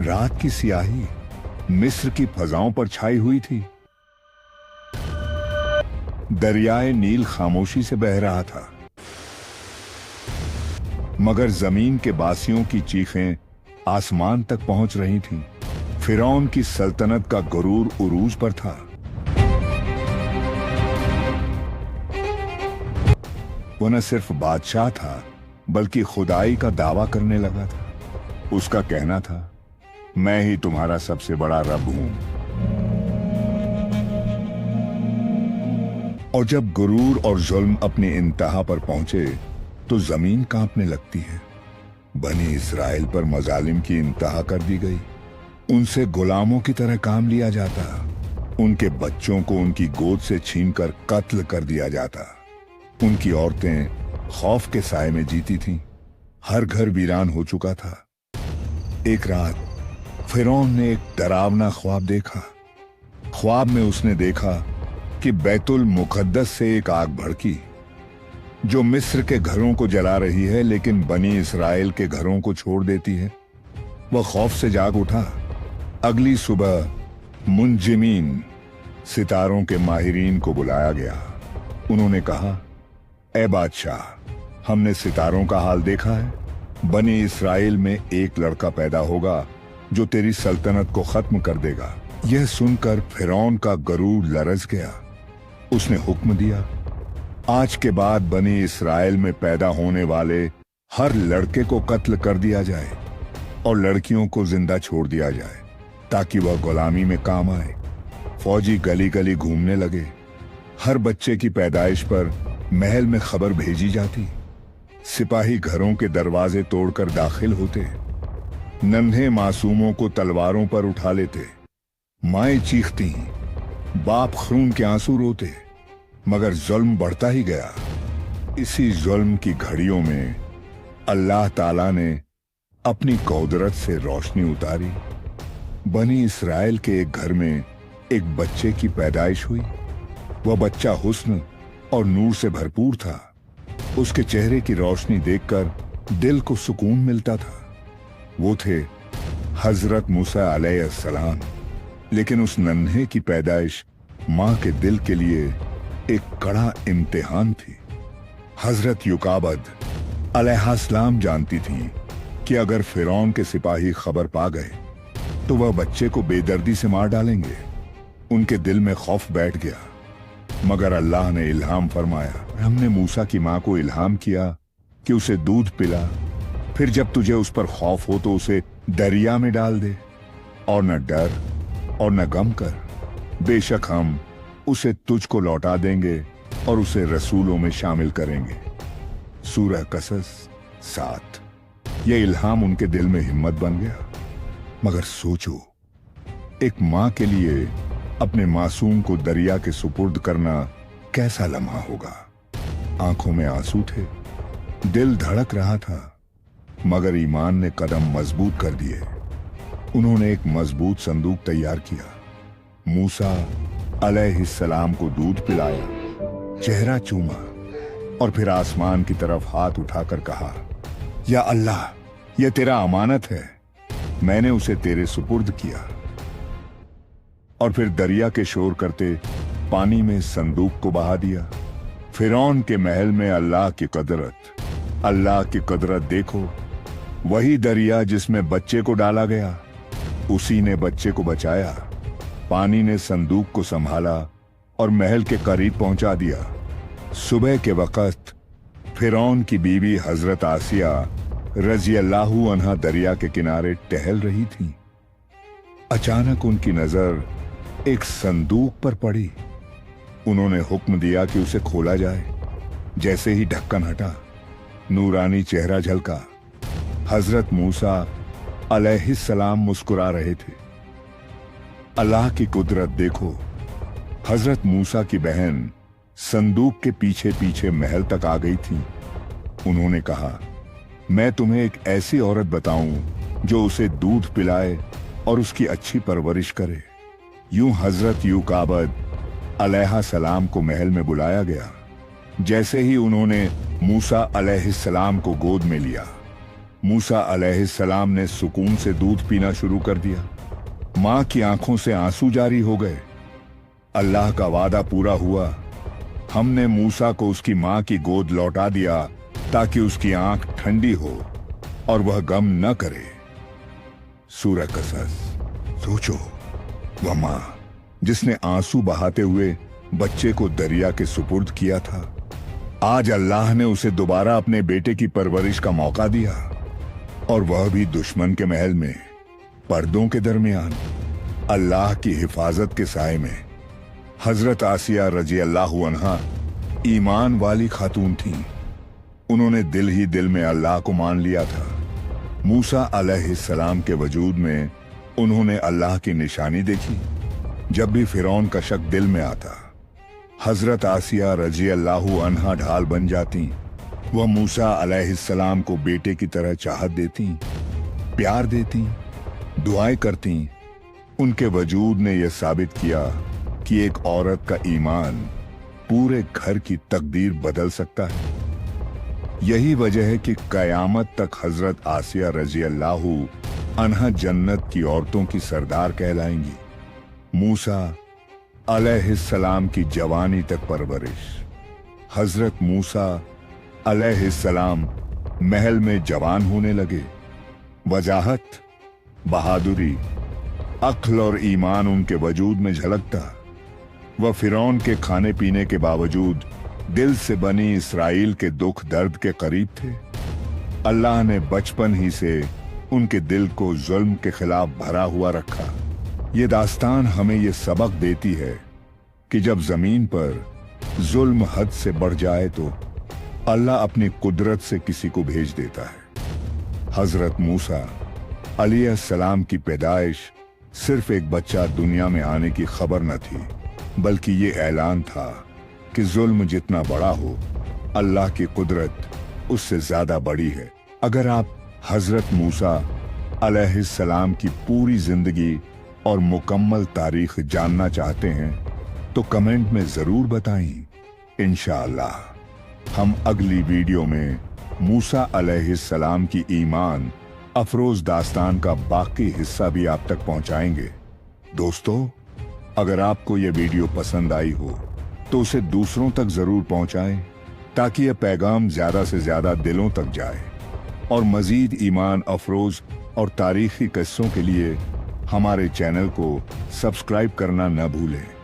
रात की सियाही मिस्र की फजाओं पर छाई हुई थी। दरियाए नील खामोशी से बह रहा था, मगर जमीन के बासियों की चीखें आसमान तक पहुंच रही थीं। फिरौन की सल्तनत का गुरूर उरूज पर था। वो न सिर्फ बादशाह था, बल्कि खुदाई का दावा करने लगा था। उसका कहना था, मैं ही तुम्हारा सबसे बड़ा रब हूं। और जब गुरूर और जुल्म अपनी इंतहा पर पहुंचे तो जमीन कांपने लगती है। बनी इस्राएल पर मजालिम की इंतहा कर दी गई। उनसे गुलामों की तरह काम लिया जाता। उनके बच्चों को उनकी गोद से छीनकर कत्ल कर दिया जाता। उनकी औरतें खौफ के साए में जीती थीं। हर घर वीरान हो चुका था। एक रात फिरौन ने एक डरावना ख्वाब देखा। ख्वाब में उसने देखा कि बैतुल मुकद्दस से एक आग भड़की, जो मिस्र के घरों को जला रही है, लेकिन बनी इस्राएल के घरों को छोड़ देती है। वह खौफ से जाग उठा। अगली सुबह मुंजिमीन, सितारों के माहिरीन को बुलाया गया। उन्होंने कहा, ए बादशाह, हमने सितारों का हाल देखा है। बनी इस्राएल में एक लड़का पैदा होगा जो तेरी सल्तनत को खत्म कर देगा। यह सुनकर फिरौन का गरूर लरज गया। उसने हुक्म दिया, आज के बाद बनी इस्राएल में पैदा होने वाले हर लड़के को कत्ल कर दिया जाए और लड़कियों को जिंदा छोड़ दिया जाए, ताकि वह गुलामी में काम आए। फौजी गली गली घूमने लगे। हर बच्चे की पैदाइश पर महल में खबर भेजी जाती। सिपाही घरों के दरवाजे तोड़कर दाखिल होते। नन्हे मासूमों को तलवारों पर उठा लेते। माएं चीखती, बाप खून के आंसू रोते। मगर जुल्म बढ़ता ही गया। इसी जुल्म की घड़ियों में अल्लाह ताला ने अपनी कुदरत से रोशनी उतारी। बनी इस्राएल के एक घर में एक बच्चे की पैदाइश हुई। वह बच्चा हुस्न और नूर से भरपूर था। उसके चेहरे की रोशनी देखकर दिल को सुकून मिलता था। वो थे हजरत मूसा अलैहिस्सलाम। लेकिन उस नन्हे की पैदाइश मां के दिल के लिए एक कड़ा इम्तिहान थी। हजरत युकाबद अलैहिस्सलाम जानती थी कि अगर फिरौन के सिपाही खबर पा गए तो वह बच्चे को बेदर्दी से मार डालेंगे। उनके दिल में खौफ बैठ गया। मगर अल्लाह ने इल्हाम फरमाया। हमने मूसा की मां को इल्हाम किया कि उसे दूध पिला, फिर जब तुझे उस पर खौफ हो तो उसे दरिया में डाल दे, और न डर और न गम कर। बेशक हम उसे तुझको लौटा देंगे और उसे रसूलों में शामिल करेंगे। सूरह कसस 7। यह इल्हाम उनके दिल में हिम्मत बन गया। मगर सोचो, एक मां के लिए अपने मासूम को दरिया के सुपुर्द करना कैसा लम्हा होगा। आंखों में आंसू थे, दिल धड़क रहा था, मगर ईमान ने कदम मजबूत कर दिए। उन्होंने एक मजबूत संदूक तैयार किया। मूसा अलैहिस्सलाम को दूध पिलाया, चेहरा चूमा और फिर आसमान की तरफ हाथ उठाकर कहा, या अल्लाह, यह तेरा अमानत है, मैंने उसे तेरे सुपुर्द किया। और फिर दरिया के शोर करते पानी में संदूक को बहा दिया। फिरौन के महल में अल्लाह की कुदरत देखो। वही दरिया जिसमें बच्चे को डाला गया, उसी ने बच्चे को बचाया। पानी ने संदूक को संभाला और महल के करीब पहुंचा दिया। सुबह के वक्त फिरौन की बीवी हजरत आसिया रजी अल्लाहु अन्हा दरिया के किनारे टहल रही थी। अचानक उनकी नजर एक संदूक पर पड़ी। उन्होंने हुक्म दिया कि उसे खोला जाए। जैसे ही ढक्कन हटा, नूरानी चेहरा झलका। हजरत मूसा अलैहिस्सलाम मुस्कुरा रहे थे। अल्लाह की कुदरत देखो। हजरत मूसा की बहन संदूक के पीछे पीछे महल तक आ गई थी। उन्होंने कहा, मैं तुम्हें एक ऐसी औरत बताऊं जो उसे दूध पिलाए और उसकी अच्छी परवरिश करे। यूं हजरत युकाबद अलैहिस्सलाम को महल में बुलाया गया। जैसे ही उन्होंने मूसा अलैहिस्सलाम को गोद में लिया, मूसा अलैहिस्सलाम ने सुकून से दूध पीना शुरू कर दिया। मां की आंखों से आंसू जारी हो गए। अल्लाह का वादा पूरा हुआ। हमने मूसा को उसकी मां की गोद लौटा दिया ताकि उसकी आंख ठंडी हो और वह गम न करे। सूरह कसस। सोचो, वह मां जिसने आंसू बहाते हुए बच्चे को दरिया के सुपुर्द किया था, आज अल्लाह ने उसे दोबारा अपने बेटे की परवरिश का मौका दिया, और वह भी दुश्मन के महल में, पर्दों के दरमियान, अल्लाह की हिफाजत के साए में। हजरत आसिया रजी अल्लाह अन्हा ईमान वाली खातून थीं। उन्होंने दिल ही दिल में अल्लाह को मान लिया था। मूसा अलैहिस्सलाम के वजूद में उन्होंने अल्लाह की निशानी देखी। जब भी फिरौन का शक दिल में आता, हजरत आसिया रजी अल्लाह अन्हा ढाल बन जाती। वह मूसा अलैहिस्सलाम को बेटे की तरह चाहत देती, प्यार देती, दुआएं करती। उनके वजूद ने यह साबित किया कि एक औरत का ईमान पूरे घर की तकदीर बदल सकता है। यही वजह है कि कयामत तक हजरत आसिया रजी अल्लाह अन्हा जन्नत की औरतों की सरदार कहलाएंगी। मूसा अलैहिस्सलाम की जवानी तक परवरिश। हजरत मूसा अलैहिस्सलाम महल में जवान होने लगे। वजाहत, बहादुरी, अक्ल और ईमान उनके वजूद में झलकता। वह फिरौन के खाने पीने के बावजूद दिल से बनी इसराइल के दुख दर्द के करीब थे। अल्लाह ने बचपन ही से उनके दिल को जुल्म के खिलाफ भरा हुआ रखा। ये दास्तान हमें ये सबक देती है कि जब जमीन पर जुल्म हद से बढ़ जाए तो अल्लाह अपनी कुदरत से किसी को भेज देता है। हजरत मूसा अलैहिस्सलाम की पैदाइश सिर्फ एक बच्चा दुनिया में आने की खबर न थी, बल्कि ये ऐलान था कि जुल्म जितना बड़ा हो, अल्लाह की कुदरत उससे ज्यादा बड़ी है। अगर आप हजरत मूसा अलैहिस्सलाम की पूरी जिंदगी और मुकम्मल तारीख जानना चाहते हैं तो कमेंट में जरूर बताएं। इंशाअल्लाह हम अगली वीडियो में मूसा अलैहिस्सलाम की ईमान अफरोज दास्तान का बाकी हिस्सा भी आप तक पहुंचाएंगे। दोस्तों, अगर आपको यह वीडियो पसंद आई हो तो उसे दूसरों तक जरूर पहुंचाएं ताकि यह पैगाम ज्यादा से ज्यादा दिलों तक जाए। और मजीद ईमान अफरोज और तारीखी किस्सों के लिए हमारे चैनल को सब्सक्राइब करना न भूलें।